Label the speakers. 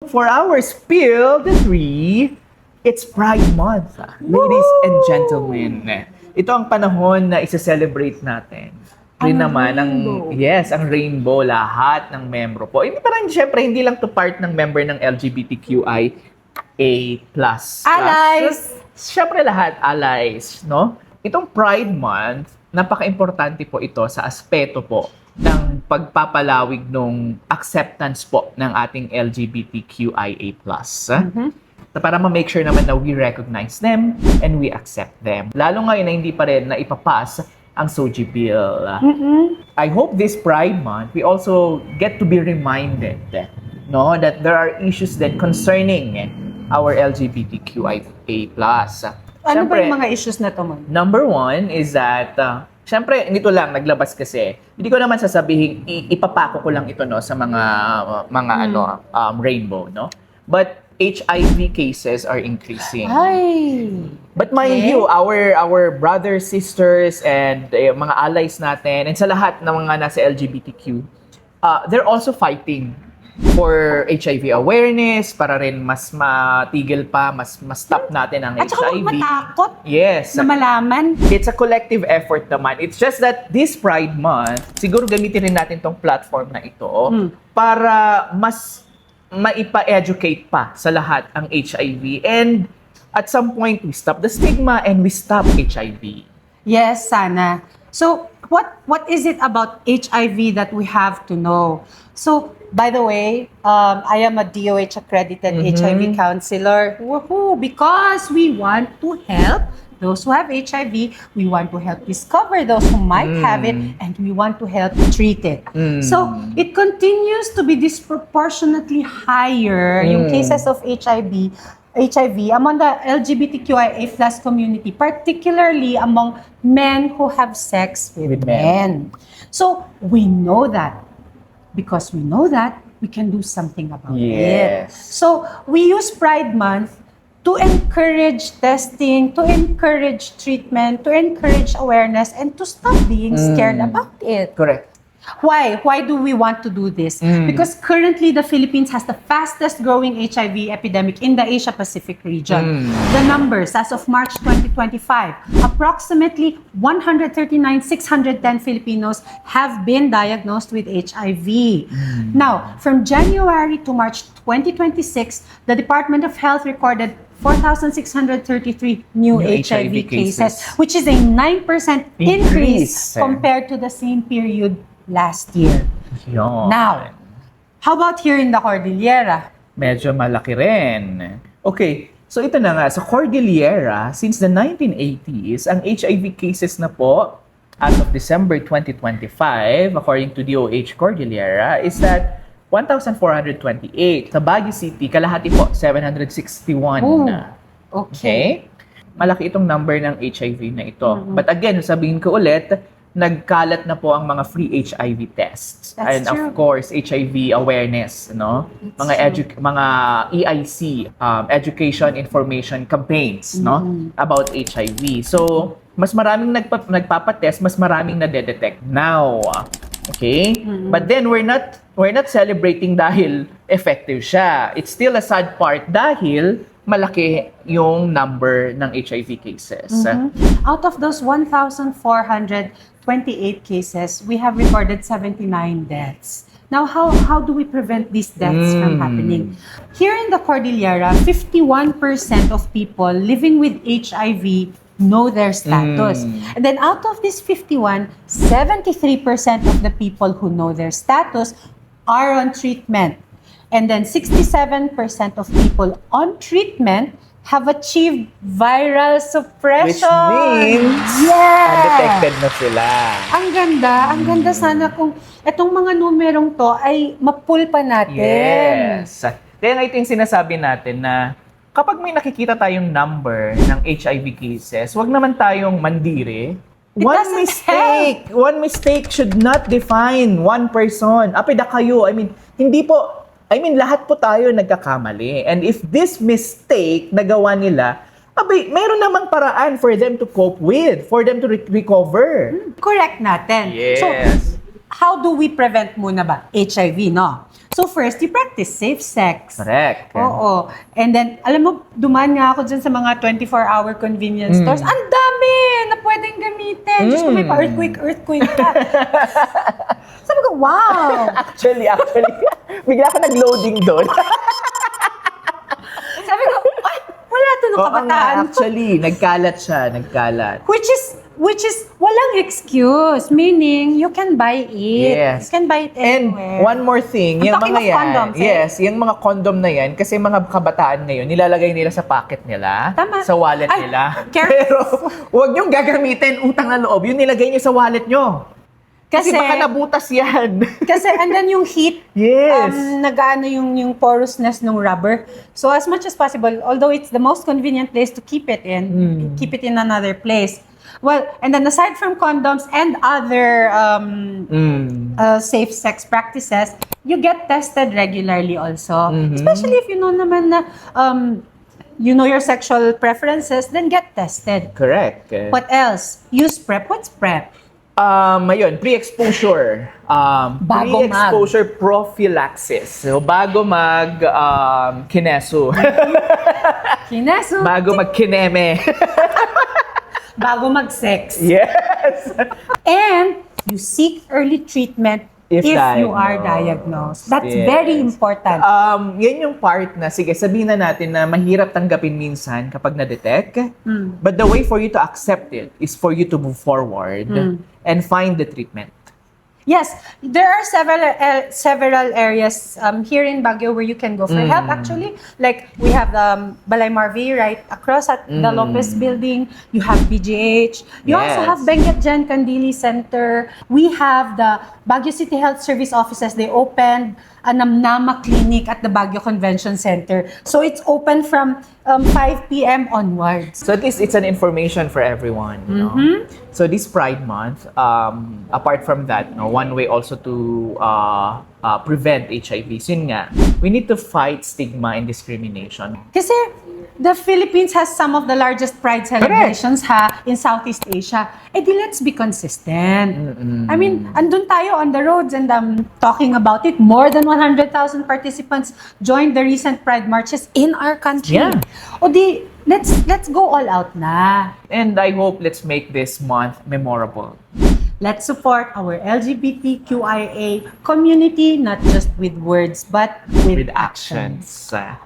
Speaker 1: For our spill, the three, it's Pride Month, ladies and gentlemen. Ito ang panahon na isa-celebrate natin. Rin naman
Speaker 2: rainbow.
Speaker 1: ang rainbow, lahat ng membro po. Parang syempre, hindi lang to part ng member ng LGBTQIA+.
Speaker 2: Allies!
Speaker 1: Syempre lahat, allies, no? Itong Pride Month, napaka-importante po ito sa aspeto po ng pagpapalawig ng acceptance po ng ating LGBTQIA+. Para ma-make sure naman na we recognize them and we accept them. Lalo ngayon na hindi pa rin na ipapas ang SOGI bill. I hope this Pride Month, we also get to be reminded no, that there are issues that concerning our LGBTQIA+.
Speaker 2: Ano ba yung mga issues na to, man?
Speaker 1: Number one is that, syempre, nito lang, naglabas kasi. Hindi ko naman sasabihin, ipapako ko lang ito no, sa mga rainbow, no? But HIV cases are increasing.
Speaker 2: Ay!
Speaker 1: But mind you, our brothers, sisters, and mga allies natin, and sa lahat ng mga nasa LGBTQ, they're also fighting for HIV awareness, para rin mas matigil pa, mas stop natin ang
Speaker 2: At saka
Speaker 1: HIV.
Speaker 2: huwag matakot
Speaker 1: Yes.
Speaker 2: na malaman.
Speaker 1: It's a collective effort naman. It's just that this Pride Month, siguro gamitin rin natin tong platform na ito para mas maipa-educate pa sa lahat ang HIV. And at some point, we stop the stigma and we stop HIV.
Speaker 2: Yes, sana. So, what is it about HIV that we have to know? So, by the way, I am a DOH accredited HIV counselor. Woohoo! Because we want to help those who have HIV, we want to help discover those who might have it, and we want to help treat it. So, it continues to be disproportionately higher, yung cases of HIV among the LGBTQIA+ community, particularly among men who have sex with men. So, we know that. Because we know that, we can do something about it. So, we use Pride Month to encourage testing, to encourage treatment, to encourage awareness, and to stop being scared about it.
Speaker 1: Correct.
Speaker 2: Why? Why do we want to do this? Because currently the Philippines has the fastest growing HIV epidemic in the Asia-Pacific region. The numbers as of March 2025, approximately 139,610 Filipinos have been diagnosed with HIV. Now, from January to March 2026, the Department of Health recorded 4,633 new HIV cases, which is a 9% increase compared to the same period last year.
Speaker 1: Yun.
Speaker 2: Now, how about here in the Cordillera?
Speaker 1: Medyo malaki rin. Okay, so ito na nga. Sa Cordillera, since the 1980s, ang HIV cases na po, as of December 2025, according to DOH Cordillera, is that 1,428. Sa Baguio City, kalahati po, 761. Okay? Malaki itong number ng HIV na ito. But again, sabihin ko ulit, nagkalat na po ang mga free HIV tests.
Speaker 2: That's
Speaker 1: and
Speaker 2: true.
Speaker 1: Of course, HIV awareness, no? Mga EIC, education information campaigns, no? About HIV. So, mas maraming nagpapatest, mas maraming nadedetect now. Okay? But then we're not celebrating dahil effective siya. It's still a sad part dahil malaki yung number ng HIV cases.
Speaker 2: Out of those 1,428 cases, we have recorded 79 deaths. Now, how do we prevent these deaths from happening? Here in the Cordillera, 51% of people living with HIV know their status. And then out of this 51, 73% of the people who know their status are on treatment. And then 67% of people on treatment have achieved viral suppression.
Speaker 1: Which means, undetected na sila.
Speaker 2: Ang ganda sana kung itong mga numerong to ay mapulpa natin.
Speaker 1: Yes. Kaya nga ito yung sinasabi natin na kapag may nakikita tayong number ng HIV cases, wag naman tayong mandiri. One mistake should not define one person. Apida kayo. Lahat po tayo nagkakamali. And if this mistake nagawa nila, mayroon namang paraan for them to cope with, for them to recover.
Speaker 2: Correct natin.
Speaker 1: Yes.
Speaker 2: So, how do we prevent muna ba? HIV, no? So first, you practice safe sex.
Speaker 1: Correct.
Speaker 2: Oo. And then, alam mo, dumaan nga ako dyan sa mga 24-hour convenience stores. Ang dami na pwedeng gamitin. Diyos ko, may pa-earthquake ka. Sabi ko, wow!
Speaker 1: Actually, bigla ka nag-loading doon.
Speaker 2: Sabi ko, ay, wala to nung
Speaker 1: Oo nga,
Speaker 2: kabataan.
Speaker 1: actually, nagkalat siya,
Speaker 2: Which is walang excuse. Meaning, you can buy it.
Speaker 1: Yes.
Speaker 2: You can buy it
Speaker 1: And
Speaker 2: anywhere.
Speaker 1: one more thing,
Speaker 2: I'm
Speaker 1: yung
Speaker 2: talking
Speaker 1: mga
Speaker 2: of
Speaker 1: yan,
Speaker 2: condoms, eh.
Speaker 1: yes, yung mga condom na yan, kasi mga kabataan ngayon, nilalagay nila sa pocket nila,
Speaker 2: Tama.
Speaker 1: sa wallet
Speaker 2: Ay,
Speaker 1: nila.
Speaker 2: careful.
Speaker 1: Pero, huwag niyong gagamitin utang na loob, yung nilagay niyo sa wallet niyo. Kasi baka nabutas yan.
Speaker 2: Kasi andan yung heat,
Speaker 1: Yes.
Speaker 2: nagaano yung porousness ng rubber. So as much as possible, although it's the most convenient place to keep it in, keep it in another place. Well, and then aside from condoms and other safe sex practices, you get tested regularly also. Especially if you know naman na you know your sexual preferences, then get tested.
Speaker 1: Correct.
Speaker 2: What else? Use PrEP. What's PrEP?
Speaker 1: Ayun, pre-exposure.
Speaker 2: Bago
Speaker 1: Pre-exposure prophylaxis. So, bago kineso.
Speaker 2: Kineso.
Speaker 1: Bago kineme.
Speaker 2: Bago mag-sex.
Speaker 1: Yes.
Speaker 2: And you seek early treatment
Speaker 1: If
Speaker 2: you
Speaker 1: diagnosed.
Speaker 2: are diagnosed. That's
Speaker 1: Yes.
Speaker 2: very important.
Speaker 1: Yan yung part na, sige, sabihin na natin na mahirap tanggapin minsan kapag na-detect. But the way for you to accept it is for you to move forward and find the treatment.
Speaker 2: Yes, there are several areas here in Baguio where you can go for help actually. Like we have the Balay Marvi right across at the Lopez building. You have BGH. You also
Speaker 1: Yes.
Speaker 2: have Benguet Jan Candili Center. We have the Baguio City Health Service offices. They opened a Namnama Clinic at the Baguio Convention Center. So it's open from 5 p.m. onwards.
Speaker 1: So at least it's an information for everyone. You know? So this Pride Month, apart from that, no, one way also to prevent HIV, so yun nga, we need to fight stigma and discrimination.
Speaker 2: Kasi the Philippines has some of the largest Pride celebrations in Southeast Asia. Eh di let's be consistent. I mean, andun tayo on the roads and talking about it. More than 100,000 participants joined the recent Pride marches in our country.
Speaker 1: Yeah.
Speaker 2: O di, let's go all out na.
Speaker 1: And I hope let's make this month memorable.
Speaker 2: Let's support our LGBTQIA community, not just with words, but with actions.
Speaker 1: Actions.